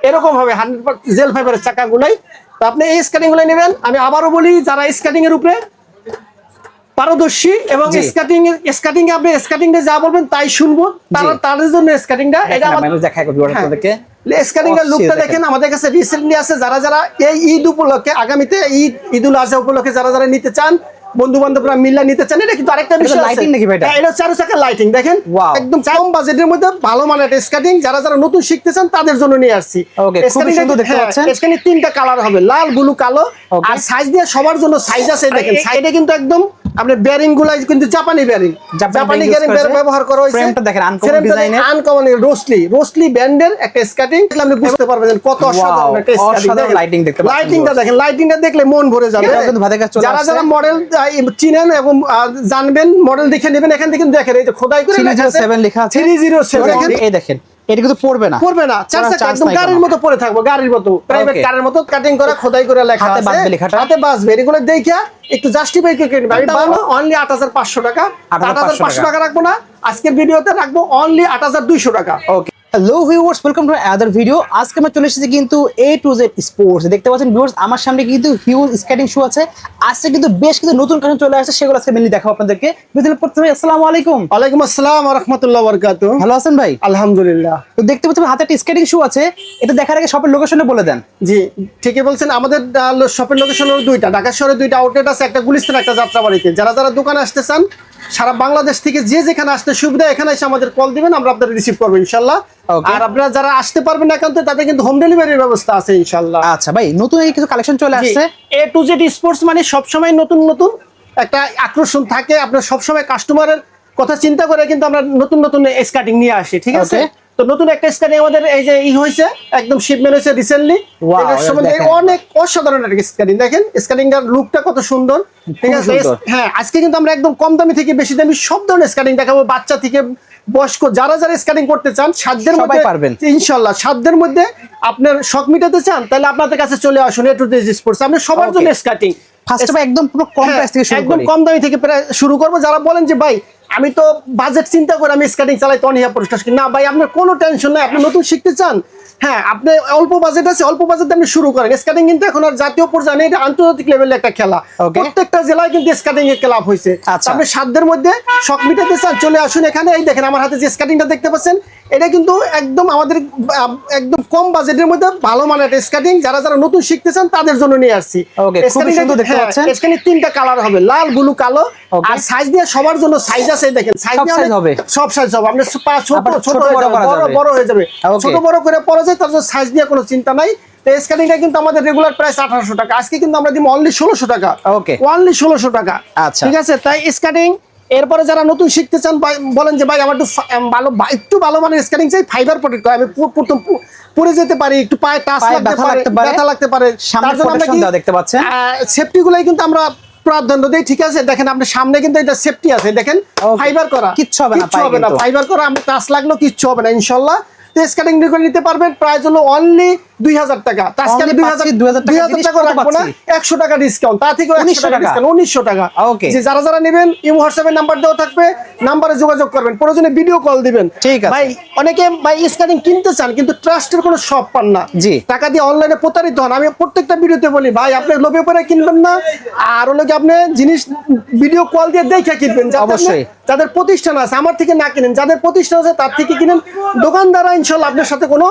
এরকম হবে 100% জেল ফাইবারের চাকাগুলাই। তো আপনি এই স্কেটিং গুলো নেবেন। আমি আবারও বলি, যারা স্কেটিং এর উপরে পারদর্শী এবং স্কেটিং এ আপনি স্কেটিং এ যা বলবেন তাই শুনবো, তাদের জন্য স্কেটিংটা এটা আমাদের দেখাই করব আপনাদেরকে। স্কেটিং এর লুকটা দেখেন। আমাদের কাছে রিসেন্টলি আছে, যারা এই ঈদ উপলক্ষে, আগামীতে ঈদুল আজহা উপলক্ষে যারা নিতে চান, বন্ধু বান্ধবরা মিল্লা নিতে চান। এটা কিন্তু আরেকটা বিষয়, লাইটিং নাকি ভাই? এটা চারু চাকার লাইটিং দেখেন, একদম কম বাজেটের মধ্যে ভালো মানের একটা স্কেটিং। যারা নতুন শিখতে চান তাদের জন্য নিয়ে আসছি। স্কেটিং তিনটা কালার হবে, লাল, ব্লু, কালো। আর সাইজ দিয়ে সবার জন্য সাইজ আছে। দেখেন সাইডে কিন্তু একদম আপনার বেয়ারিং গুলা কিন্তু জাপানি বেয়ারিং, জাপানি বেয়ারিং ব্যবহার করা হয়েছে। ফ্রেমটা দেখেন আনকমন ডিজাইনের, আনকমন রোসলি ব্র্যান্ডের একটা স্কেটিং। আপনি বুঝতে পারবেন কত অসাধারণ একটা স্কেটিং। লাইটিং দেখতে পাচ্ছেন, লাইটিংটা দেখেন, লাইটিংটা দেখলে মন ভরে যাবে। যারা মডেল চিনেন এবং জানবেন, মডেল দেখে নেবেন। এখান থেকে দেখেন এই যে খোদাই করে 307 লেখা আছে, 307। এই দেখেন, এটা কিন্তু পড়বে না, চার চাকা একদম গাড়ির মতো পড়ে থাকবো, গাড়ির মতো, প্রাইভেট কারের মতো কাটিং করা, খোদাই করে লেখা আছে, হাতে বাজবে। এগুলো দেখে একটু জাস্টিফাই করে কিনবে। আমি বলবো অনলি 8500 টাকা। 8500 টাকা রাখবো না, আজকের ভিডিওতে রাখবো অনলি 8200 টাকা। Okay, hello viewers, welcome to other video. আজকে আমরা চলে এসেছি কিন্তু A to Z স্পোর্টস। দেখতে পাচ্ছেন ভিউয়ার্স, আমার সামনে কিন্তু হিউজ স্কেটিং শু আছে। আজকে কিন্তু বেশ কিছু নতুন কালেকশন চলে আসছে, সেগুলো আজকে মেনলি দেখাবো আপনাদেরকে। প্রথমে আসসালামু আলাইকুম। ওয়ালাইকুম আসসালাম ওয়া রাহমাতুল্লাহি ওয়া বারাকাতুহু। ভালো আছেন ভাই? আলহামদুলিল্লাহ। তো দেখতে পাচ্ছেন হাতে একটা স্কেটিং শু আছে, এটা দেখার আগে শপের লোকেশনে বলে দেন। জি ঠিকই বলছেন। আমাদের শপের লোকেশন হলো দুইটা, ঢাকা শহরে দুইটা আউটলেট আছে, একটা গুলিস্তান, একটা যাত্রাবাড়িতে। যারা দোকানে আসতে চান, সারা বাংলাদেশ থেকে যে যেখানে আসতে সুবিধা, এখানে এসে আমাদের কল দিবেন, আমরা আপনাদের রিসিভ করবো ইনশাল্লাহ। আর আপনারা যারা আসতে পারবেন না একান্ত, তাদের কিন্তু হোম ডেলিভারির ব্যবস্থা আছে ইনশাল্লাহ। আচ্ছা ভাই, নতুন কিছু কালেকশন চলে আসছে। A to Z স্পোর্টস মানে সবসময় নতুন নতুন একটা আকর্ষণ থাকে। আপনার সবসময় কাস্টমারের কথা চিন্তা করে কিন্তু আমরা নতুন নতুন স্কেটিং নিয়ে আসি, ঠিক আছে? তো নতুন একটা স্কেটিং আমাদের এই যে হয়েছে, একদম শিপমেন্ট হয়েছে রিসেন্টলি। এর সম্বন্ধে অনেক অসাধারণ একটা স্কেটিং। দেখেন স্কেটিংটার লুকটা কত সুন্দর, ঠিক আছে? হ্যাঁ, আজকে কিন্তু আমরা একদম কম দামি থেকে বেশি দামি সব ধরনের স্কেটিং দেখাবো। বাচ্চা থেকে বয়স্ক যারা স্কেটিং করতে চান, সাধ্যের মধ্যে পারবেন ইনশাআল্লাহ। সাধ্যের মধ্যে আপনার শখ মিটাতে চান, তাহলে আপনাদের কাছে চলে আসুন A to Z স্পোর্টস। আমরা সবার জন্য স্কেটিং ফার্স্ট একদম পুরো কম প্রাইস থেকে শুরু করি, একদম কম দামি থেকে শুরু করব। যারা বলেন যে ভাই আমি তো বাজেট চিন্তা করে আমি স্কেটিং চালাই, তনিয়া পরিষ্কার না ভাই, আপনার কোনো টেনশন নাই। আপনি নতুন শিখতে চান, হ্যাঁ, আপনি অল্প বাজেট আছে, অল্প বাজেটে আপনি শুরু করেন। স্কেটিং কিন্তু এখন আর জাতীয় পর্যায়ে নেই, এটা আন্তর্জাতিক লেভেলের একটা খেলা। প্রত্যেকটা জেলায় কিন্তু স্কেটিং এর ক্লাব হয়েছে। আপনি সাধ্যের মধ্যে শখ মিটাতে চান, চলে আসুন এখানে। এই দেখেন আমার হাতে যে স্কেটিংটা দেখতে পাচ্ছেন, এটা কিন্তু একদম আমাদের একদম কম বাজেটের মধ্যে ভালো মানের একটা স্কেটিং। যারা নতুন শিখতে চান তাদের জন্য নিয়ে আসছি। স্কেটিং তিনটা কালার হবে, লাল, ব্লু, কালো। আর সাইজ দিয়ে সবার জন্য সাইজ আছে। দেখেন সাইজ হবে, সব সাইজ হবে। আপনার ছোট বড় হয়ে যাবে, ছোট বড় করে পরা যায়, তার জন্য সাইজ দিয়ে কোনো চিন্তা নাই। স্কেটিংটা কিন্তু আমাদের রেগুলার প্রাইস 1800 টাকা, আজকে কিন্তু আমরা দিব অনলি 1600 টাকা। অনলি 1600 টাকা, ঠিক আছে? তাই স্কেটিং এরপরে যারা নতুন শিখতে চান, বলেন যে ভাই আমার একটু ভালো মানের স্কেটিং চাই, ফাইবার প্রোটেক্ট করে, আমি প্রথম পরে যেতে পারি, একটু পায়ে টাচ লাগতে পারে, ব্যথা লাগতে পারে, তার জন্য আমরা কি দেখতে পাচ্ছেন সেফটি গুলাই কিন্তু আমরা প্রাধান্য দেই, ঠিক আছে? দেখেন আপনার সামনে কিন্তু এটা সেফটি আছে, দেখেন ফাইবার করা, কিচ্ছু হবে না, ফাইবার করা, আমরা টাচ লাগলো কিচ্ছু হবে না ইনশাআল্লাহ। স্কেটিং করে নিতে পারবেন। প্রাইস হলো অনলি 2000 টাকা। আজকে আমি 2000 টাকা রাখবো না, 100 টাকা ডিসকাউন্ট, তা থেকে 1900 টাকা। যে যারা নেবেন, ইমো হোয়াটসঅ্যাপের নাম্বার দেওয়া থাকবে, নাম্বারে যোগাযোগ করবেন, প্রয়োজনে ভিডিও কল দিবেন। ভাই অনেকে ভাই স্কেটিং কিনতে চান কিন্তু ট্রাস্টের কোনো শপ পান না, টাকা দিয়ে অনলাইনে প্রতারিত হন। আমি প্রত্যেকটা ভিডিওতে বলি ভাই আপনি লোভে পড়ে কিনবেন না, আর হলো কি আপনি জিনিস ভিডিও কল দিয়ে দেখে কিনবেন। অবশ্যই যাদের প্রতিষ্ঠান আছে আমার থেকে না কিনেন, যাদের প্রতিষ্ঠান আছে তার থেকে কিনেন। দোকানদাররা ইনশাআল্লাহ আপনার সাথে কোনো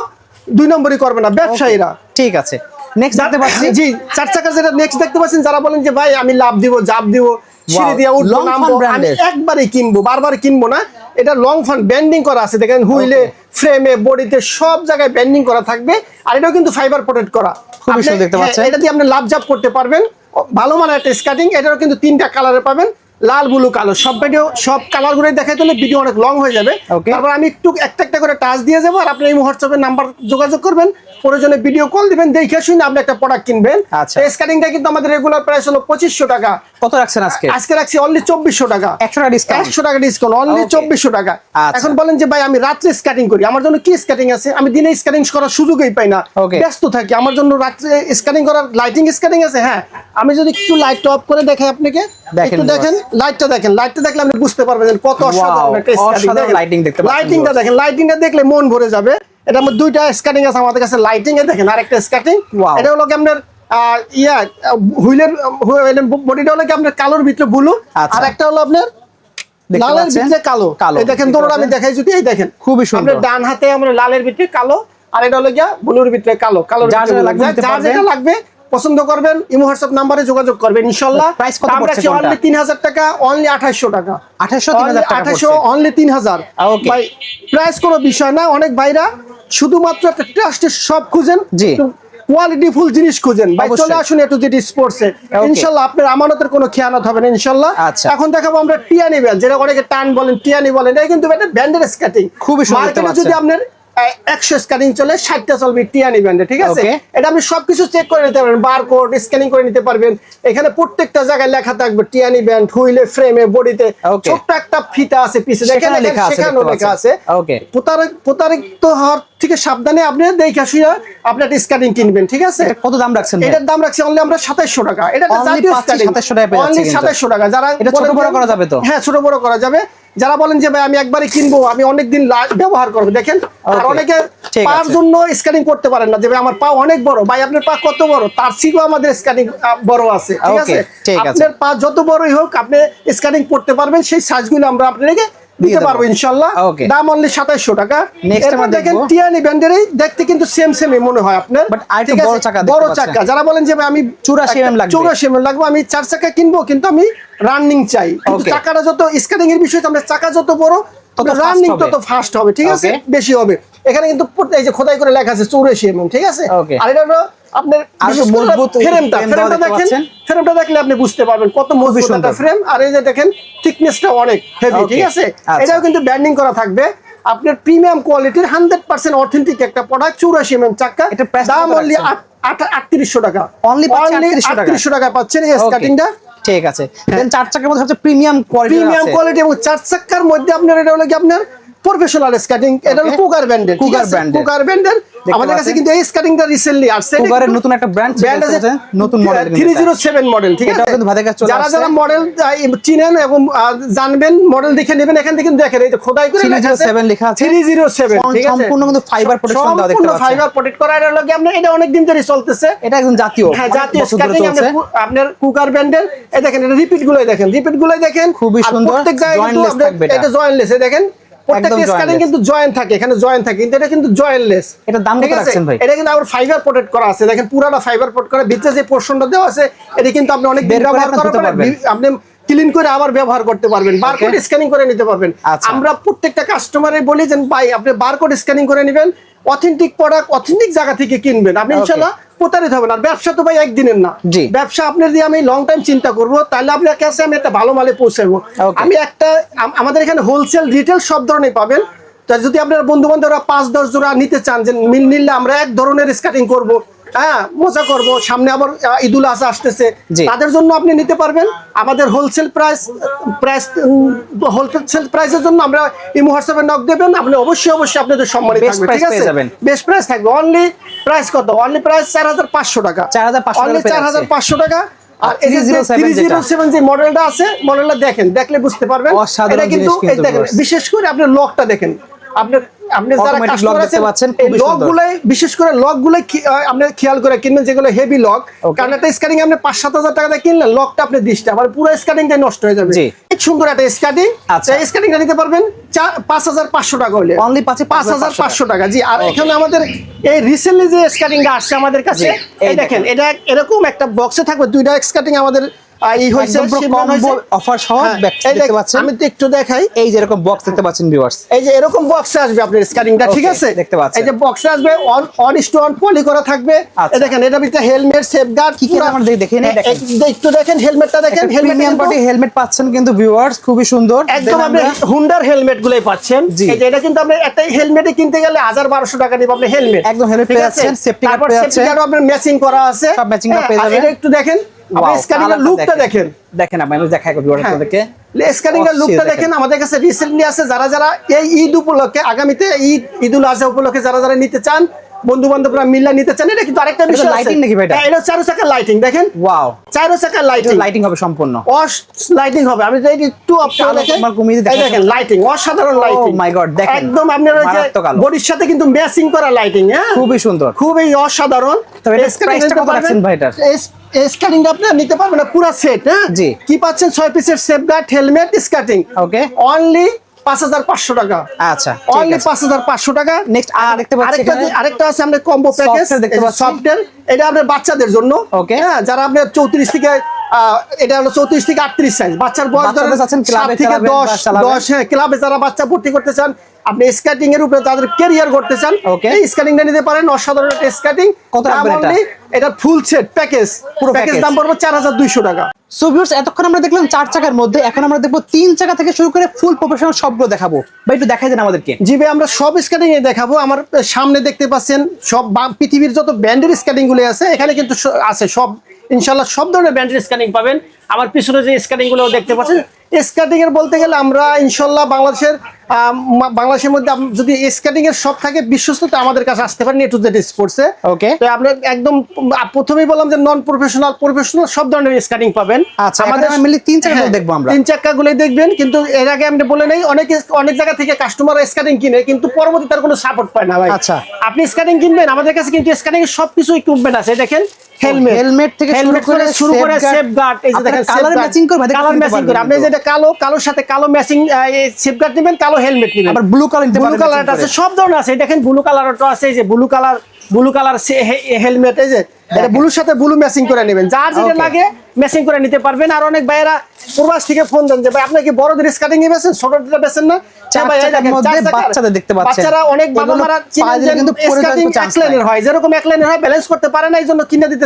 দুই নম্বরই করবে না, ব্যবসায়ীরা। ঠিক আছে, নেক্সট দেখতে পাচ্ছি। জি, চার চাকা যেটা নেক্সট দেখতে পাচ্ছেন, যারা বলেন যে ভাই আমি লাভ দিব, জাপ দিব, সিঁড়ি দিয়ে উঠবো, নামবো, আমি একবারই কিনবো, বারবার কিনবো না। এটা লং ফান ব্যান্ডিং করা আছে, দেখেন হুইলে, ফ্রেমে, বডিতে সব জায়গায় ব্যান্ডিং করা থাকবে। আর এটাও কিন্তু ফাইবার প্রোটেক্ট করা, খুবই সুন্দর দেখতে পাচ্ছেন। এটা দিয়ে আপনি লাভ জাপ করতে পারবেন। ভালো মানের একটা স্কেটিং। এটারও কিন্তু তিনটা কালারে পাবেন, লাল, ব্লু, কালো। সব কালার গুলো দেখাইতে হলে ভিডিও অনেক লং হয়ে যাবে। তারপর আমি একটু একটা করে টাচ দিয়ে যাবো, আর আপনি এই হোয়াটসঅ্যাপের নাম্বার যোগাযোগ করবেন, প্রয়োজনে ভিডিও কল দিবেন, দেখে শুনে আপনি একটা প্রোডাক্ট কিনবেন। স্কেটিংটা কিন্তু আমাদের রেগুলার প্রাইস হলো 2500 টাকা। কত রাখছেন আজকে? আজকে রাখছি অনলি 2400 টাকা, 100 টাকা ডিসকাউন্ট, অনলি 2400 টাকা। এখন বলেন যে ভাই আমি রাত্রে স্কেটিং করি, আমার জন্য কি স্কেটিং আছে? আমি দিনে স্কেটিং করার সুযোগই পাই না, ব্যস্ত থাকি। আমার জন্য রাত্রে স্কেটিং করার লাইটিং স্কেটিং আছে। হ্যাঁ, আমি যদি একটু লাইট অফ করে দেখাই আপনাকে, একটু দেখেন লাইটটা, দেখেন লাইটটা দেখলে আপনি বুঝতে পারবেন কত অসাধারণ একটা স্কেটিং। লাইটিংটা দেখেন, লাইটিংটা দেখলে মন ভরে যাবে। এটা আমার দুইটা স্কার্টিং আছে আমাদের কাছে, লাইটিং এ দেখেন আরেকটা স্কার্টিং। Wow. এটা হলো কি আপনার হুইলের বডিটা হলো কি আপনার কালোর ভিতরে ব্লু, আচ্ছা। আর একটা হলো আপনার দেখতে লালের পাচ্ছেন? ভিতরে কালো। কালো। এই দেখেন দেখতে তোমরা আমি পাচ্ছেন? দেখাই যদি, এই দেখেন খুবই সুন্দর। আপনার ডান হাতে আমরা লালের ভিতরে কালো, আর এটা হলো গিয়া ব্লুর ভিতরে কালো, কালোর যার ভিতরে যেটা blue। লাগবে নিতে যার পারবেন। যেটা লাগবে পছন্দ করবেন, ইমো হোয়াটসঅ্যাপ নাম্বারে যোগাযোগ করবেন ইনশাআল্লাহ। Price কত দাম পড়ছে রাখছি কোনটা? অনলি 3000 টাকা, অনলি 2800 টাকা। 2800 3000 টাকা 2800 পড়ছে। অনলি 3000। Okay. ভাই প্রাইস কোনো বিষয় না, অনেক ভাইরা শুধুমাত্র একটা ট্রাস্টের সব খুঁজেন, জি। কোয়ালিটি ফুল জিনিস খুঁজেন, ভাই অবশ্যই। চলে আসুন একটু যেটি স্পোর্টসে, Okay. ইনশাআল্লাহ আপনার আমানতের কোনো খেয়ানত হবে না ইনশাআল্লাহ। আচ্ছা। এখন দেখাবো আমরা টিয়ানি ব্যান্ড, যেটা অনেকে টান বলেন, টিয়ানি বলেন, এটা কিন্তু একটা ব্যান্ডের স্কার্টিং। খুবই সুন্দর দেখতে মার্কেটে যদি পাচ্ছেন। আপনার 100 স্কার্টিং চলে, 60টা চলবে টিয়ানি ব্যান্ডে, ঠিক আছে? Okay. এটা আপনি সবকিছু চেক করে নিতে পারবেন, বারকোড স্ক্যানিং করে নিতে পারবেন। এখানে প্রত্যেকটা জায়গায় লেখা থাকবে টিয়ানি ব্যান্ড, হুইলে, ফ্রেমে, বডিতে Okay. ছোট্ট একটা ফিতা আছে পিছে, দেখেন সেখানে লেখা আছে, সেখানেও দেখতে লেখা পাচ্ছেন। আছে। Okay. প্রতারিত হওয়ার থেকে সাবধানে আপনি দেখে শুয়ে আপনি একটা স্কার্টিং কিনবেন, ঠিক আছে? এটা কত দাম রাখছেন ভাই? এটার দাম রাখছি অনলি আমরা 2700 টাকা। এটা একটা Only জাতীয় পাচ্ছি স্কার্টিং, 2700 টাকায় পেয়ে অনলি যাচ্ছে কিন্তু। 2700 টাকা। যারা এটা ছোট বলেন বড় যে- করা যাবে তো? হ্যাঁ, ছোট বড় করা যাবে। যারা বলেন যে ভাই আমি একবারে কিনবো, আমি অনেকদিন ব্যবহার করবো, দেখেন। আর Okay. অনেকে ঠিক পার আছে। জন্য স্ক্যানিং করতে পারেন না, যে ভাই আমার পা অনেক বড়, ভাই আপনার পা কত বড়, তার থেকেও আমাদের স্ক্যানিং বড় আছে, ঠিক Okay, আছে? ঠিক আছে। আপনার পা যত বড়ই হোক আপনি স্ক্যানিং করতে পারবেন, সেই সাইজগুলো আমরা আপনাকে দিতে দেবো। পারবো ইনশাআল্লাহ। Okay. দাম অনলি 2700 টাকা। Next এরপর আমরা দেখেন দেখবো। টিয়ানি ব্যান্ডেরই দেখতে কিন্তু সেমই মনে হয় আপনার, But আরেকটু ঠিক আছে? বড় চাকা দেখতে বড় পাচ্ছেন। চাকা। যারা বলেন যে ভাই আমি 84 mm লাগবে। 84 mm লাগবে, আমি 4 চাকা কিনবো, কিন্তু আমি রানিং চাই, কিন্তু Okay. চাকাটা যত স্কেটিং এর বিষয়, আমরা চাকা যত বড় তত fast রানিং হবে। তত ফাস্ট হবে, ঠিক আছে? Okay. বেশি হবে। এখানে কিন্তু এই যে খোদাই করে লেখা আছে 84 mm, ঠিক আছে? Okay. আর এটা হলো আপনার আর বিশেষ করে মজবুত ফ্রেমটা, frame দেওয়া দেখতে দেখেন, পাচ্ছেন। ফ্রেমটা দেখলে আপনি বুঝতে পারবেন কত মজবুত সুন্দর। একটা ফ্রেম। আর এই যে দেখেন থিকনেসটা অনেক হেভি, Okay. ঠিক আছে? আচ্ছা। এটাও কিন্তু ব্যান্ডিং করা থাকবে। আপনার প্রিমিয়াম কোয়ালিটির 100% অথেন্টিক একটা প্রোডাক্ট, 84 mm চাকা। এটা price দাম কত অনলি রাখছেন? 3800 টাকা। Only পাচ্ছেন Only 3800 টাকা। 3800 টাকা পাচ্ছেন এই Okay. স্কার্টিংটা। ঠিক আছে। দেন চার চাকার মধ্যে হচ্ছে প্রিমিয়াম কোয়ালিটি প্রিমিয়াম আছে। কোয়ালিটি এবং 4 চাকার মধ্যে আপনার এটা হলো কি আপনার প্রফেশনাল স্কার্টিং। এটা হলো Okay. কুগার ব্র্যান্ডের, Cougar brand এর। কুগার ব্র্যান্ডের। আমাদের কাছে পাচ্ছেন। কিন্তু এই স্কার্টিংটা রিসেন্টলি আসছে। কুগারের নতুন একটা ব্র্যান্ড ব্র্যান্ড আছে, নতুন মডেল 307 মডেল, ঠিক আছে? এটাও কিন্তু ভাইদের কাছে চলে যারা আসছে। যারা মডেল চিনেন এবং জানবেন, মডেল দেখে নেবেন। এখান থেকে কিন্তু দেখেন এই যে খোদাই করে 307 লেখা আছে। 307, ঠিক আছে? সম্পূর্ণ কিন্তু ফাইবার প্রোটেকশন দেওয়া দেখতে সম্পূর্ণ পাচ্ছেন। ফাইবার প্রোটেক্ট করা। এটা হলো কি আপনার, এটা অনেক দিন ধরে চলতেছে। এটা একদম জাতীয়। হ্যাঁ, অনেক জাতীয় বছর ধরে স্কার্টিং চলছে। আপনার কুকার ব্র্যান্ডের। এই দেখেন, এটা রিপিট গুলোই দেখেন, রিপিট গুলোই দেখেন। খুবই আর সুন্দর। প্রত্যেক জায়গায় কিন্তু jointless আপনার থাকবে এটা। এটা জয়েন্টলেস, এই দেখেন প্রত্যেকটা একদম স্কার্টিং jointless। কিন্তু জয়েন্ট থাকে, এখানে জয়েন্ট থাকে, কিন্তু এটা কিন্তু জয়েন্টলেস। এটার দাম কত রাখছেন ভাই? এটা কিন্তু আবার ফাইবার প্রোটেক্ট করা আছে, দেখেন পুরাটা ফাইবার প্রোটেক্ট করা। ভিতরে যে পোরশনটা দেওয়া আছে, এটা কিন্তু আপনি অনেক দিন বের করে ব্যবহার আপনি করার ধুতে পরে পারবেন। আপনি ক্লিন করে আবার ব্যবহার করতে পারবেন, বারকোড স্ক্যানিং করে নিতে পারবেন। আচ্ছা। আমরা প্রত্যেকটা কাস্টমারে বলি যে ভাই আপনি বারকোড স্ক্যানিং করে নেবেন, অথেন্টিক প্রোডাক্ট অথেন্টিক জায়গা থেকে কিনবেন, আপনি Okay. ইনশাআল্লাহ প্রতারিত হবেন। আর ব্যবসা তো ভাই একদিনের না, জি। ব্যবসা আপনার দিয়ে আমি লং টাইম চিন্তা করব, তাহলে আপনার কাছে আমি একটা ভালো মালে পৌঁছাবো। Okay. আমি একটা আমাদের এখানে হোলসেল রিটেল সব ধরনের পাবেন। তা যদি আপনার বন্ধু বান্ধবরা 5-10 জোড়া নিতে চান, যে মিল নিলে আমরা এক ধরনের স্কার্টিং করব, হ্যাঁ মজা করব, সামনে আবার ঈদুল আজহা আসতেছে, জি। তাদের জন্য আপনি নিতে পারবেন। আমাদের হোলসেল হোলসেল প্রাইসের জন্য আমরা ইমো হোয়াটসঅ্যাপে নক দেবেন, আপনি অবশ্যই আপনাদের সম্মানিত Best থাকবে, price ঠিক পেয়ে আছে? যাবেন। বেস্ট প্রাইস থাকবে। অনলি প্রাইস কত? অনলি প্রাইস 4500 টাকা। 4500 অনলি টাকা পেয়ে যাচ্ছে। 4500 টাকা। আর এই যে 307 যেটা। 307 যে মডেলটা আছে, মডেলটা দেখেন, দেখলে বুঝতে পারবেন। অসাধারণ এটা কিন্তু জিনিস এই কিন্তু দেখেন, viewers। বিশেষ করে আপনি লকটা দেখেন, আপনার যারা Automatic কাস্টমার lock দেখতে আছেন, পাচ্ছেন, এই খুবই সুন্দর। লকগুলাই বিশেষ করে লকগুলাই আপনি খেয়াল করে কিনবেন, যেগুলো হেভি লক। Okay. কারণ একটা স্কার্টিং আপনি 5-7 হাজার টাকা দিয়ে কিনলেন, লকটা আপনি দিশটা আবার পুরো স্কার্টিংটাই নষ্ট হয়ে যাবে। জি। খুব সুন্দর একটা স্কার্টিং। আচ্ছা। এই স্কার্টিংটা নিতে পারবেন 5500 টাকা হলে। Only পাচ্ছে 5500 টাকা, জি। আর এখানে আমাদের এই রিসেন্টলি যে স্কার্টিংটা আসছে আমাদের কাছে, জি, এই এই দেখেন, এটা এরকম একটা বক্সে থাকবে, দুইটা স্কার্টিং আমাদের এই হইছে, একদম পুরো shipment হইছে। combo offer সহ হ্যাঁ, back এই দেখতে দেখ, পাচ্ছেন। আমি তো একটু দেখাই। এই যে এরকম বক্স দেখতে পাচ্ছেন ভিউয়ার্স। এই যে এরকম বক্সে আসবে আপনার স্কার্টিংটা, ঠিক Okay, আছে? দেখতে পাচ্ছেন। এই যে বক্সে আসবে, অন স্টোন পলি করা থাকবে। আচ্ছা। এই দেখেন, এটা ভিতরে হেলমেট, সেফগার্ড কি কি আমরা দেখে নেই, দেখেন। একটু দেখেন হেলমেটটা দেখেন, প্রিমিয়াম পার্টি হেলমেট পাচ্ছেন কিন্তু ভিউয়ার্স, খুবই সুন্দর। একদম Then আপনি আমরা- হুন্ডার হেলমেট গুলাই পাচ্ছেন। জি। এই যে এটা কিন্তু আপনি একটা হেলমেটে কিনতে গেলে 1000-1200 টাকা দিব আপনি হেলমেট। একদম helmet পেয়ে যাচ্ছেন, safety guard তারপর পেয়ে সেফটি যাচ্ছেন। গার্ডও আপনার ম্যাচিং করা আছে। সব matching করা হ্যাঁ, পেয়ে আর যাবেন। এটা একটু দেখেন, আপনি Wow, স্কার্টিং এর কালারটা লুকটা দেখেন। দেখেন আমি দেখাই ভিউয়ার্স হ্যাঁ। আপনাদেরকে। স্কার্টিং এর লুকটা অস্থির দেখেন। আমাদের কাছে রিসেন্টলি আছে, যারা যারা এই ঈদ উপলক্ষে, আগামীতে ঈদুল আজহা উপলক্ষে যারা যারা নিতে চান, বন্ধু বান্ধবরা মিল্লা নিতে চান, এটা কিন্তু আরেকটা বিষয় আছে। লাইটিং নাকি ভাই এটা? হ্যাঁ, এটা 4 চাকার লাইটিং দেখেন, ওয়াও, 4 চাকার লাইটিং, লাইটিং হবে সম্পূর্ণ, লাইটিং হবে। আমি যদি একটু আপনারা দেখেন, এই দেখেন লাইটিং, অসাধারণ লাইটিং। ও মাই গড, দেখেন একদম আপনার ওই যে মারাত্মক আলো। বডির সাথে কিন্তু ম্যাচিং করা লাইটিং, হ্যাঁ খুবই সুন্দর। খুবই অসাধারণ। তবে এটা প্রাইসটা কত রাখছেন ভাই এটার? স্কার্টিংটা আপনি নিতে পারবেন না পুরো সেট, হ্যাঁ জি। কি পাচ্ছেন 6 পিসের সেফগার্ড, হেলমেট, স্কার্টিং, ওকে, অনলি 5500 টাকা। আচ্ছা অনলি 5500 টাকা। নেক্সট আর দেখতে পাচ্ছি আরেকটা আছে আমাদের কম্বো প্যাকেজ দেখতে পাচ্ছি, সফটওয়্যার, এটা আপনার বাচ্চাদের জন্য, ওকে, হ্যাঁ যারা আপনার 34 থেকে এটা হলো 34 থেকে 38 সাইজ, বাচ্চার বয়স ধরেন 7 থেকে 10, হ্যাঁ ক্লাবে যারা বাচ্চা ভর্তি করতে চান, আপনি স্কেটিং এর উপরে যাদের ক্যারিয়ার করতে চান, এই স্কেটিংটা নিতে পারেন। অসাধারণ একটা স্কেটিং। কত রাখবেন এটা? এটা ফুল সেট প্যাকেজ, পুরো প্যাকেজ দাম পড়বে 4200 টাকা। সো ভিউয়ার্স, এতক্ষণ আমরা দেখলাম 4 চাকার মধ্যে, এখন আমরা দেখবো 3 চাকা থেকে শুরু করে ফুল প্রফেশনাল সবগুলো দেখাবো। ভাই একটু দেখাই দেন আমাদেরকে। জি ভাই, আমরা সব স্কেটিং এ দেখাবো। আমার সামনে দেখতে পাচ্ছেন সব পৃথিবীর যত ব্র্যান্ডের স্কেটিং গুলো আছে এখানে কিন্তু আছে, সব ইনশাআল্লাহ সব ধরনের ব্র্যান্ডের স্কেটিং পাবেন। আমার পিছনে যে স্কেটিং গুলো দেখতে পাচ্ছেন, স্কেটিং এর বলতে গেলে আমরা ইনশাআল্লাহ বাংলাদেশের মধ্যে যদি স্কেটিং এর সব থাকে বিশ্বস্ততা আমাদের কাছে আসতে পারেন এ টু জেড স্পোর্টসে। ওকে, তো আমরা একদম প্রথমেই বললাম যে নন প্রফেশনাল, প্রফেশনাল সব ধরনের স্কেটিং পাবেন। আচ্ছা, আমাদের মিলি 3 চাকা দেখবো আমরা। 3 চাকাগুলোই দেখবেন, কিন্তু এর আগে আমি বলে নেই, অনেক জায়গা থেকে কাস্টমার স্কেটিং কিনে কিন্তু পরবর্তীতে তার কোনো সাপোর্ট পায় না ভাই। আচ্ছা, আপনি স্কেটিং কিনবেন, আমাদের কাছে কিন্তু স্কেটিং এর সবকিছু ইকুইপমেন্ট আছে। দেখেন হেলমেট থেকে শুরু করে সেফগার্ড, এই যে দেখেন কালার ম্যাচিং করে, কালার ম্যাচিং করে। আপনি যেটা কালোর সাথে কালো ম্যাচিং সেফগার্ড নেবেন, কালো হেলমেট নেবেন, আবার ব্লু কালার নিতে পারেন। ব্লু কালারটা আছে, সব ধরনের আছে। দেখেন ব্লু কালারটা আছে, এই যে ব্লু কালার হেলমেট, এই যে এটা ব্লুর সাথে ব্লু ম্যাচিং করে নেবেন, যার যেটা লাগে ম্যাচিং করে নিতে পারবেন। আর অনেক ভাইয়েরা প্রবাস থেকে ফোন দেন যে ভাই আপনি কি বড়দের স্কেটিং এ বেচেন, ছোটদের বেচেন না? বাচ্চাদের দেখতে পাচ্ছেন, বাচ্চারা অনেক বাবা মারা কিন্তু স্কেটিং এক লাইনের হয়, যেরকম এক লাইনের হয় ব্যালেন্স করতে পারে না, এই জন্য কিনে দিতে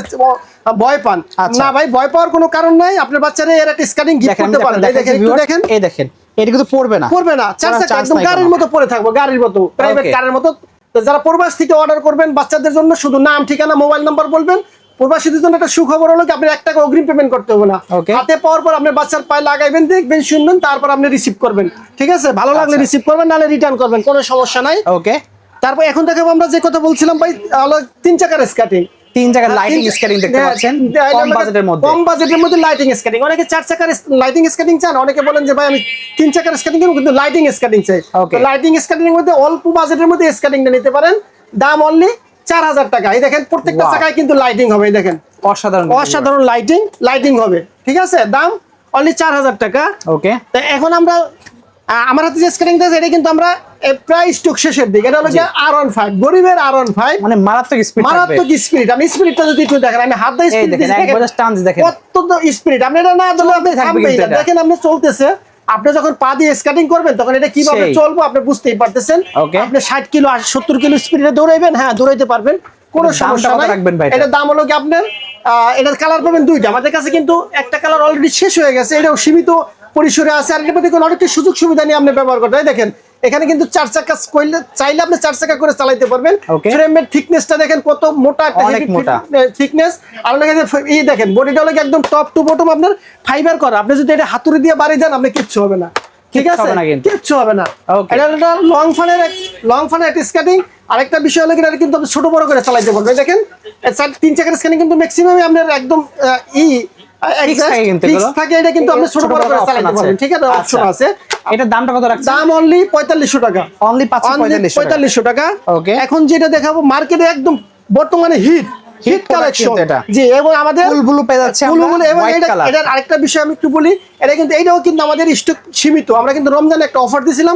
ভয় পান। না ভাই, ভয় পাওয়ার কোনো কারণ নাই, আপনার বাচ্চারা এর একটা স্কেটিং গিফট করতে পারেন। দেখেন একটু দেখেন, এই দেখেন, এটা কিন্তু পড়বে না, 4 চাকা একদম গাড়ির মতো পড়ে থাকবো, গাড়ির মতো, প্রাইভেট কারের মতো। তো যারা প্রবাস থেকে অর্ডার করবেন বাচ্চাদের জন্য, শুধু নাম, ঠিকানা, মোবাইল নাম্বার বলবেন। প্রবাসীদের জন্য একটা সুখবর হলো কি, আপনি 1 টাকা অগ্রিম পেমেন্ট করতে হবে না। হাতে পাওয়ার পর আপনার বাচ্চার পায়ে লাগাইবেন, দেখবেন, শুনবেন, তারপর আপনি রিসিভ করবেন। ঠিক আছে, ভালো লাগলে রিসিভ করবেন, নাহলে রিটার্ন করবেন, কোনো সমস্যা নাই। ওকে, তারপর এখন দেখাবো আমরা যে কথা বলছিলাম ভাই, হলো 3 চাকার স্কেটিং। 3 চাকার লাইটিং স্কেটিং দেখতে পাচ্ছেন, কম বাজেটের মধ্যে লাইটিং স্কেটিং। অনেকে 4 চাকার লাইটিং স্কেটিং চান, অনেকে বলেন যে ভাই আমি 3 চাকার স্কেটিং কিন্তু লাইটিং স্কেটিং চাই। লাইটিং স্কেটিং এর মধ্যে অল্প বাজেটের মধ্যে স্কেটিংটা নিতে পারেন, দাম অনলি 4000 টাকা। এই দেখেন প্রত্যেকটা চাকায় কিন্তু লাইটিং হবে, এই দেখেন অসাধারণ লাইটিং হবে। ঠিক আছে, দাম অনলি 4000 টাকা। ওকে, তো এখন আমরা আমার হাতে যে স্কেটিংটা আছে এটা কিন্তু আমরা প্রায় স্টক শেষের দিকে। এটা হলো যে R15, গরিবের R15, মানে মারাত্মক স্পিড। আমি স্পিডটা যদি একটু দেখেন, আমি হাত দিয়ে স্পিড দেখেন কত স্পিড। আপনি এটা না ধরলে আপনি থামবেই না। দেখেন আপনি চলতেছে, আপনি যখন পা দিয়ে স্কেটিং করবেন তখন এটা কিভাবে চলবো আপনি বুঝতেই পারতেছেন। আপনি 60 কিলো 70 কিলো স্পিডে দৌড়াইবেন, হ্যাঁ দৌড়াইতে পারবেন, কোনো সমস্যা নাই। এটা দাম হলো কি আপনার, এটার কালার পাবেন 2টা। আমাদের কাছে কিন্তু একটা কালার অলরেডি শেষ হয়ে গেছে, এটাও সীমিত পরিসরে আছে। আর এর মধ্যে কোনো অনেকটা সুযোগ সুবিধা নিয়ে আপনি ব্যবহার করতে হয়। দেখেন এখানে কিন্তু 4 চাকা চাইলে আপনি 4 চাকা করে চালাতে পারবেন। ফ্রেমের থিকনেসটা দেখেন কত মোটা, একটা থিকনেস। আর এই দেখেন বডিটা হলো একদম টপ টু বটম আপনার ফাইবার করা। আপনি যদি এটা হাতুড়ি দিয়ে বাড়ি দেন আপনি কিচ্ছু হবে না, ঠিক আছে, কিচ্ছু হবে না। এটা লং ফানের একটা স্কেটিং। আরেকটা বিষয় হলো এটা কিন্তু আপনি ছোট বড় করে চালাতে পারবেন। দেখেন 3 চাকার স্কেটিং কিন্তু ম্যাক্সিমাম আপনার একদম থাকে, এটা কিন্তু আপনি ছোট বড় করে চালাতে পারবেন। ঠিক আছে, অপশন আছে। এটার দামটা কত রাখছেন? দাম অনলি 4500 টাকা, অনলি 4500 টাকা। এখন যেটা দেখাবো মার্কেটে একদম বর্তমানে হিট কালেকশন, জি, এবং আমাদের ফুলগুলো পেয়ে যাচ্ছে ফুলগুলো। এবং এটার আরেকটা বিষয় আমি একটু বলি, এটা কিন্তু এইটাও কিন্তু আমাদের স্টক সীমিত। আমরা কিন্তু রমজানে একটা অফার দিয়েছিলাম,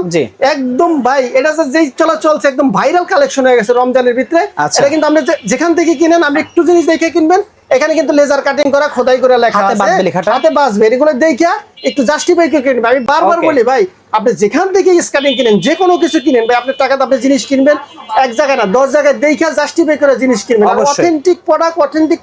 একদম ভাই এটা যেই চলছে একদম ভাইরাল কালেকশন হয়ে গেছে রমজানের ভিতরে। এটা কিন্তু আপনি যেখান থেকে কিনেন, আপনি একটু জিনিস দেখে কিনবেন। এখানে কিন্তু লেজার কাটিং করা, খোদাই করে লেখা আছে, হাতে বাজবে, এগুলো দেখে একটু জাস্টিফাই করে কিনবেন। আমি বারবার বলি ভাই, আপনি যেখান থেকে স্কেটিং কিনেন, যে কোনো কিছু কিনেন ভাই, আপনার টাকাতে আপনি জিনিস কিনবেন, এক জায়গায় না 10 জায়গায় দেখে জাস্টিফাই করে জিনিস কিনবেন। অথেন্টিক প্রোডাক্ট, অথেন্টিক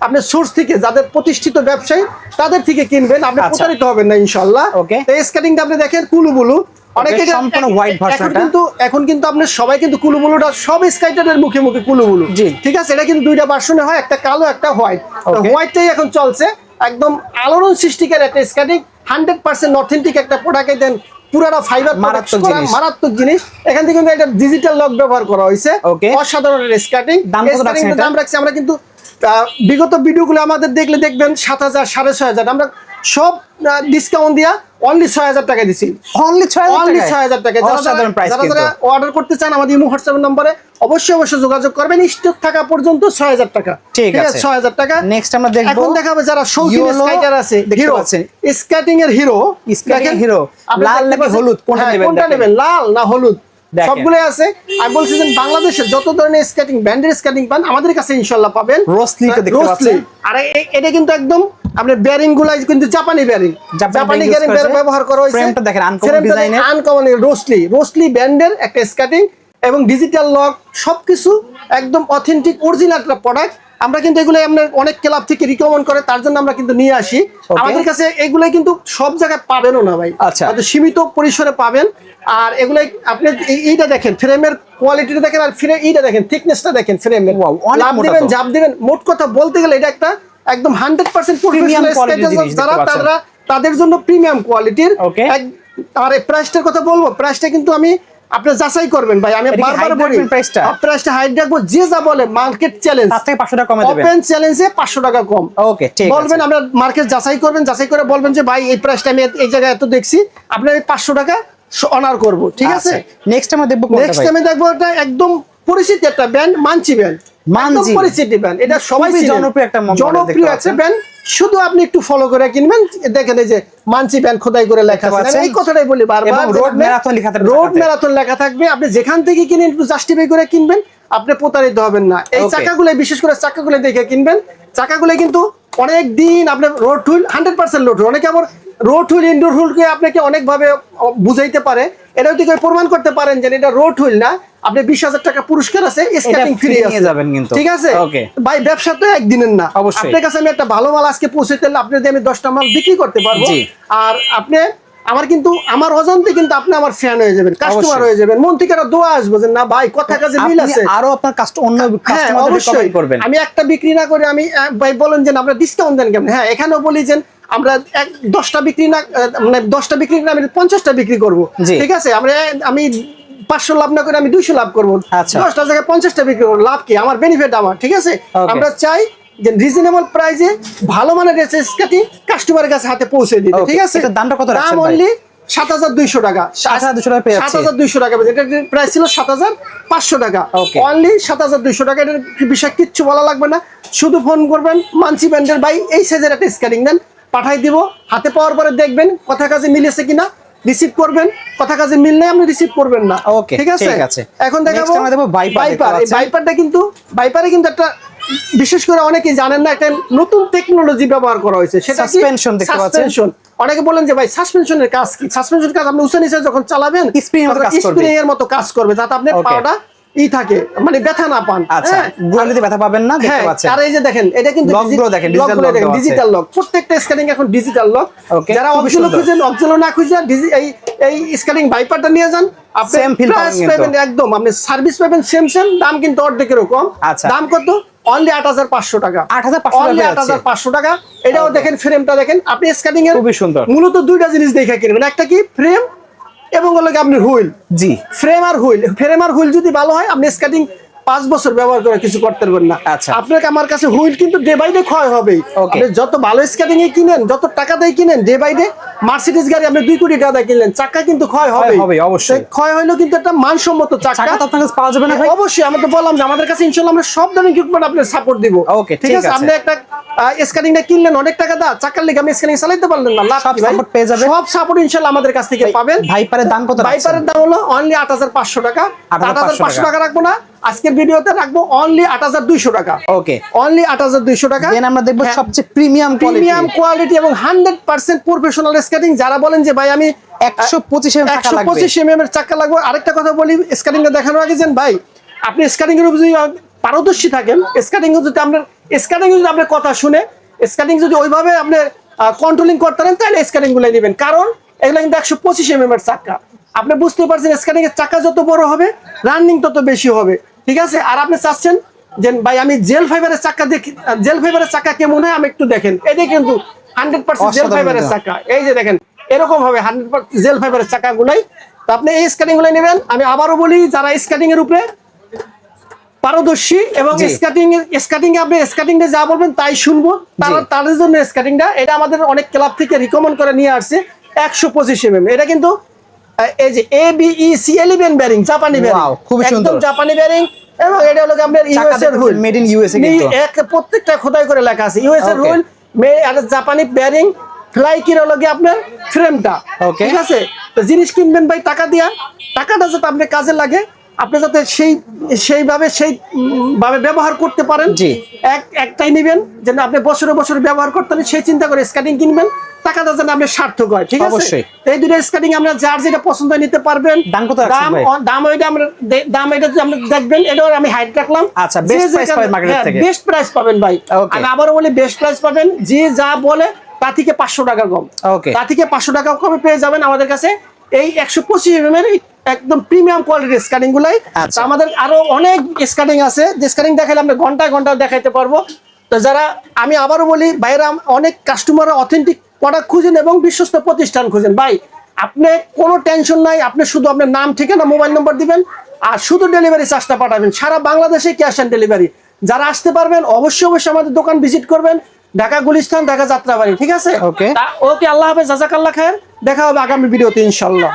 আপনি সোর্স থেকে, যাদের প্রতিষ্ঠিত ব্যবসায়ী তাদের থেকে কিনবেন, আপনি প্রতারিত হবেন না ইনশাআল্লাহ। এই স্কেটিংটা আপনি দেখেন কুলুবুলু, অনেকে সম্পূর্ণ হোয়াইট ভার্সনটা। এখন কিন্তু আপনি সবাই কিন্তু কুলুবুলুটা সব স্কাইটারের মুখে মুখে কুলুবুলু, ঠিক আছে। এটা কিন্তু 2টা ভার্সনে হয়, একটা কালো একটা হোয়াইট। হোয়াইটটাই এখন চলছে, একদম আলোড়ন সৃষ্টিকারী একটা স্কেটিং, 100% অথেন্টিক একটা প্রোডাক্ট। দেন পুরাটা ফাইবার মারাত্মক জিনিস। এখান থেকে কিন্তু একটা ডিজিটাল লক ব্যবহার করা হয়েছে, অসাধারণ স্কেটিং। দাম রাখছি আমরা কিন্তু বিগত ভিডিওগুলো আমাদের দেখলে দেখবেন 7,000 6,500। আমরা সব ডিসকাউন্ট দিয়া অনলি 6,000 টাকা দিছি, অনলি 6,000 টাকা। যারা অর্ডার করতে চান আমাদের ইমো হোয়াটসঅ্যাপ নম্বরে অবশ্যই যোগাযোগ করবেন। স্টক থাকা পর্যন্ত 6,000 টাকা, ঠিক আছে 6,000 টাকা। নেক্সট আমরা দেখব, এখন দেখাবো যারা শৌখিন স্কেটার আছে, হিরো স্কেটিং এর হিরো, লাল নাকি হলুদ কোনটা নেবেন, লাল না হলুদ সবগুলোই আছে। আমি বলছি যে বাংলাদেশে যত ধরনের স্কেটিং ব্র্যান্ডের স্কেটিং পান আমাদের কাছে ইনশাআল্লাহ পাবেন। রোসলি আর এটা কিন্তু একদম আপনার বেয়ারিং গুলা কিন্তু জাপানি বেয়ারিং, জাপানি বেয়ারিং ব্যবহার করা হয়েছে। ফ্রেমটা দেখেন আনকমন ডিজাইনের, আনকমন রোসলি ব্র্যান্ডের একটা স্কেটিং এবং ডিজিটাল লক, সবকিছু একদম অথেন্টিক অরিজিনাল একটা প্রোডাক্ট। আমরা কিন্তু এগুলো আমরা অনেক ক্লাব থেকে রিকমেন্ড করে, তার জন্য আমরা কিন্তু নিয়ে আসি। আমাদের কাছে এগুলো কিন্তু সব জায়গায় পাবেনও না ভাই, হয়তো সীমিত পরিসরে পাবেন। আর এগুলো আপনি এইটা দেখেন, ফ্রেমের কোয়ালিটিটা দেখেন, আর এইটা দেখেন, থিকনেসটা দেখেন ফ্রেমের, লাভ দিবেন জাপ দিবেন। মোট কথা বলতে গেলে এটা একটা একদম 100% প্রিমিয়াম কোয়ালিটির, যারা তাদের জন্য প্রিমিয়াম কোয়ালিটির। আর এই প্রাইসটার কথা বলবো, প্রাইসটা কিন্তু আমি আপনি যাচাই করবেন ভাই, আমি বারবার বলি প্রাইসটা হাইড রাখবো। যে যা বলে মার্কেট চ্যালেঞ্জ, তার থেকে 500 টাকা কমে দেবেন, ওপেন চ্যালেঞ্জে 500 টাকা কম। ওকে ঠিক আছে, বলবেন আমরা মার্কেট যাচাই করবেন, যাচাই করে বলবেন যে ভাই এই প্রাইসটা আমি এই জায়গায় এত দেখছি, আপনি 500 টাকা অনার করব, ঠিক আছে। নেক্সট আমরা দেখব, নেক্সট আমি দেখবো এটা একদম পরিচিত একটা ব্র্যান্ড, মানচি ব্র্যান্ড, মানচি পরিচিত ব্র্যান্ড। এটা সবাই জনপ্রিয় একটা ব্র্যান্ড, শুধু আপনি একটু ফলো করে কিনবেন। দেখেন এই যে মানচি ব্র্যান্ড খোদাই করে লেখা আছে, এই কথাটাই বলি বারবার, রোড ম্যারাথন লেখা থাকবে। আপনি যেখান থেকে কিনেন একটু জাস্টিফাই করে কিনবেন, আপনি প্রতারিত হবেন না। এই চাকাগুলো, বিশেষ করে চাকাগুলো দেখে কিনবেন। চাকাগুলো কিন্তু অনেক দিন আপনার রোড হুইল 100% রোড হুইল, অনেকে আবার রোড হুইল ইনডোর হুইলকে আপনাকে অনেকভাবে বুঝাইতে পারে। এটাও ঠিক প্রমাণ করতে পারেন যে এটা রোড হুইল না, আপনি 20,000 টাকা পুরস্কার আছে, স্কেটিং ফ্রি আছে, ঠিক আছে ভাই। ব্যবসা তো একদিনের না, আপনার কাছে আমি একটা ভালো মাল আজকে পৌঁছে দিলে আপনি আমি 10টা মাল বিক্রি করতে পারবো। আর আপনি আমার কিন্তু আমার অজান্তে কিন্তু আপনি আমার ফ্যান হয়ে যাবেন, কাস্টমার হয়ে যাবেন, মন থেকে একটা দোয়া আসবে যে না ভাই কথা কাজে মিল আছে, আরো আপনার অন্য কাস্টমারদের কমেন্ট করবেন। আমি একটা বিক্রি না করে আমি ভাই বলেন যে আমরা ডিসকাউন্ট দেন কেমন, হ্যাঁ এখানেও বলি যে আমরা 10টা বিক্রি না, মানে 10টা বিক্রি করে আমি 50টা বিক্রি করব, ঠিক আছে। আমি 500 লাভ না করে আমি 200 লাভ করবো, 10টা জায়গায় 50টা বিক্রি করবো, লাভ কি আমার, বেনিফিট আমার, ঠিক আছে। আমরা চাই যে রিজনেবল প্রাইসে ভালো মানের স্কেটিং কাস্টমারের কাছে হাতে পৌঁছে দিতে, ঠিক আছে। দামটা কত রাখছেন? দাম অনলি 7,200 টাকা, 7,200 টাকা। এটা প্রাইস ছিল 7,500 টাকা, অনলি 7,200 টাকা। এটার বিষয় কিচ্ছু বলা লাগবে না, শুধু ফোন করবেন মানসি ব্র্যান্ডের ভাই এই সাইজের একটা স্কেটিং দেন, পাঠাই দিব। হাতে পাওয়ার পরে দেখবেন কথা কাজে মিলেছে কিনা, রিসিভ করবেন, কথা কাজে মিল নেই আপনি রিসিভ করবেন না, ঠিক আছে। এখন দেখাবো ভাইপার। এই ভাইপারটা কিন্তু, ভাইপারে কিন্তু একটা বিশেষ করে অনেকেই জানেন না, একটা নতুন টেকনোলজি ব্যবহার করা হয়েছে, সেটা সাসপেনশন। সাসপেনশন, অনেকে বলেন যে ভাই সাসপেনশনের কাজ কি? সাসপেনশন কাজ আপনি উঁচু নিচে যখন চালাবেন স্প্রিং এর মতো কাজ করবে, যাতে আপনি পাওয়াটা থাকে, মানে ব্যথা না পান। আচ্ছা, গুলিতে ব্যথা পাবেন না, দেখতে পাচ্ছেন। আর এই যে দেখেন, এটা কিন্তু ডিজিটাল লক, প্রত্যেকটা স্কেটিং এখন ডিজিটাল লক। যারা অবজেলো খুঁজেন, অবজেলো না খুঁজে এই স্কেটিং ভাইপারটা নিয়ে যান, আপনি প্রাইস পাবেন একদম, আপনি সার্ভিস পাবেন সেম, দাম কিন্তু অর্ধেকেরও কম। দাম কত? অনলি 8,500 টাকা, 8,500 টাকা। এটাও দেখেন, ফ্রেমটা দেখেন, আপনি স্কেটিং এর খুবই সুন্দর। মূলত দুইটা জিনিস দেখে কিনবেন, একটা কি ফ্রেম এবং হলো কি আপনার হুইল। জি, ফ্রেম আর হুইল যদি ভালো হয়, আপনি স্কেটিং 5 বছর ব্যবহার করে কিছু করতে পারবেন না। আপনাকে আমার কাছে হুইল কিন্তু ডে বাই ডে ক্ষয় হবে। আপনি যত ভালো স্কেটিং এ কিনেন, যত টাকা দিয়ে কিনেন, ডে বাই ডে মার্সিডিজ গাড়ি আপনি 2 কোটি টাকা দিয়ে কিনলেন, চাকা কিন্তু ক্ষয় হবে, অবশ্যই ক্ষয় হইলো, কিন্তু একটা মানসম্মত চাকা আপনার কাছে পাওয়া যাবে না ভাই। অবশ্যই, আমি তো বললাম যে আমাদের কাছে ইনশাআল্লাহ আমরা সব ধরনের ইকুইপমেন্ট আপনাদের সাপোর্ট দিব, ঠিক আছে। আপনি একটা স্কেটিংটা কিনলেন অনেক টাকা দা, চাকার লেগে আপনি স্কেটিং চালাতে পারলেন না, লাভ কি ভাই? সব সাপোর্ট ইনশাআল্লাহ আমাদের কাছ থেকে পাবেন। ভাইপারের দাম কত? ভাইপারের দাম হলো অনলি 8,500 টাকা, 8,500 টাকা রাখবো না আজকের ভিডিওতে, রাখবো অনলি 8,200 টাকা। ওকে, অনলি 8,200 টাকা। দেন আমরা দেখব সবচেয়ে প্রিমিয়াম কোয়ালিটি এবং 100% প্রফেশনাল স্কেটিং। যারা বলেন যে ভাই আমি 125 mm এর চাকা লাগবে, আরেকটা কথা বলি স্কেটিংটা দেখানোর আগে, যে ভাই আপনি স্কেটিং এর যদি পারদর্শী থাকেন, স্কেটিং যদি আপনার কথা শুনে, স্কেটিং যদি ওইভাবে আপনি কন্ট্রোলিং করতে পারেন, তাহলে স্কেটিং গুলো নেবেন। কারণ এগুলো কিন্তু 125 mm এর চাকা, আপনি বুঝতে পারছেন স্কেটিং এর চাকা যত বড় হবে রানিং তত বেশি হবে, ঠিক আছে। আর আপনি চাচ্ছেন যে ভাই আমি জেল ফাইবারের চাকা দেখি, জেল ফাইবারের চাকা কেমন হয় আমি একটু দেখেন, এই যে কিন্তু 100% জেল ফাইবারের চাকা, এই যে দেখেন এরকম হবে 100% জেল ফাইবারের চাকাগুলাই। তো আপনি এই স্কেটিং গুলো নেবেন। আমি আবারও বলি, যারা স্কেটিং এর উপরে পারদর্শী এবং জি। স্কেটিং এ আপনি স্কেটিং এ যা বলবেন তাই শুনবো, তাদের জন্য স্কেটিংটা এটা আমাদের অনেক ক্লাব থেকে রিকমেন্ড করে নিয়ে আসছে 125 mm। এটা কিন্তু এই যে ABEC 11 বেয়ারিং, জাপানি বেয়ারিং, Wow, খুবই সুন্দর। একদম জাপানি বেয়ারিং। এবং এটা হলো আপনার ইউএস এর হুইল, মেড ইন ইউএসএ কিন্তু প্রত্যেকটা খোদাই করে লেখা আছে ইউএস এর Okay. হুইল, আর জাপানি বেয়ারিং, ফ্লাইকির হলো গিয়ে আপনার ফ্রেমটা। Okay. ঠিক আছে, তো জিনিস কিনবেন ভাই টাকা দিয়া, টাকাটা যাতে আপনার কাজে লাগে, আপনি যাতে সেইভাবে ভাবে ব্যবহার করতে পারেন। জি। একটাই নেবেন যেন আপনি বছরে বছরে ব্যবহার করতে পারেন, সেই চিন্তা করে স্কেটিং কিনবেন, টাকাটা যেন আপনি সার্থক হয়। ঠিক আছে, অবশ্যই। এই দুটো স্কেটিং আমরা যার যেটা পছন্দ হয় নিতে পারবেন। দাম কত রাখছেন ভাই? দাম ওইটা আমরা দাম এটা যদি আপনি দেখবেন, এটাও আমি হাইট রাখলাম। আচ্ছা, best price পাবেন market থেকে। বেস্ট প্রাইস পাবেন ভাই। Okay. আমি আবারও বলি বেস্ট প্রাইস পাবেন, যে যা বলে তা থেকে 500 টাকা কম। Okay. তা থেকে 500 টাকা কমে পেয়ে যাবেন আমাদের কাছে এই 125 mm এর একদম প্রিমিয়াম কোয়ালিটির স্কেটিং গুলাই। আচ্ছা। তো আমাদের আরো অনেক স্কেটিং আছে, যে স্কেটিং দেখাইলে আমরা ঘন্টায় ঘন্টা দেখাইতে পারবো। তো যারা, আমি আবারও বলি ভাইরা, অনেক কাস্টমার অথেন্টিক প্রোডাক্ট খুঁজেন এবং বিশ্বস্ত প্রতিষ্ঠান খুঁজেন। ভাই আপনি কোনো টেনশন নাই, আপনি শুধু আপনার নাম, ঠিকানা, মোবাইল নম্বর দিবেন আর শুধু ডেলিভারি চার্জটা পাঠাবেন। সারা বাংলাদেশে ক্যাশ অন ডেলিভারি। যারা আসতে পারবেন অবশ্যই অবশ্যই আমাদের দোকান ভিজিট করবেন, ঢাকা গুলিস্তান, ঢাকা যাত্রাবাড়ি। ঠিক আছে, Okay. ওকে, আল্লাহ হাফেজ, জাজাকাল্লাহ খায়ের। দেখা হবে আগামী ভিডিওতে ইনশাল্লাহ।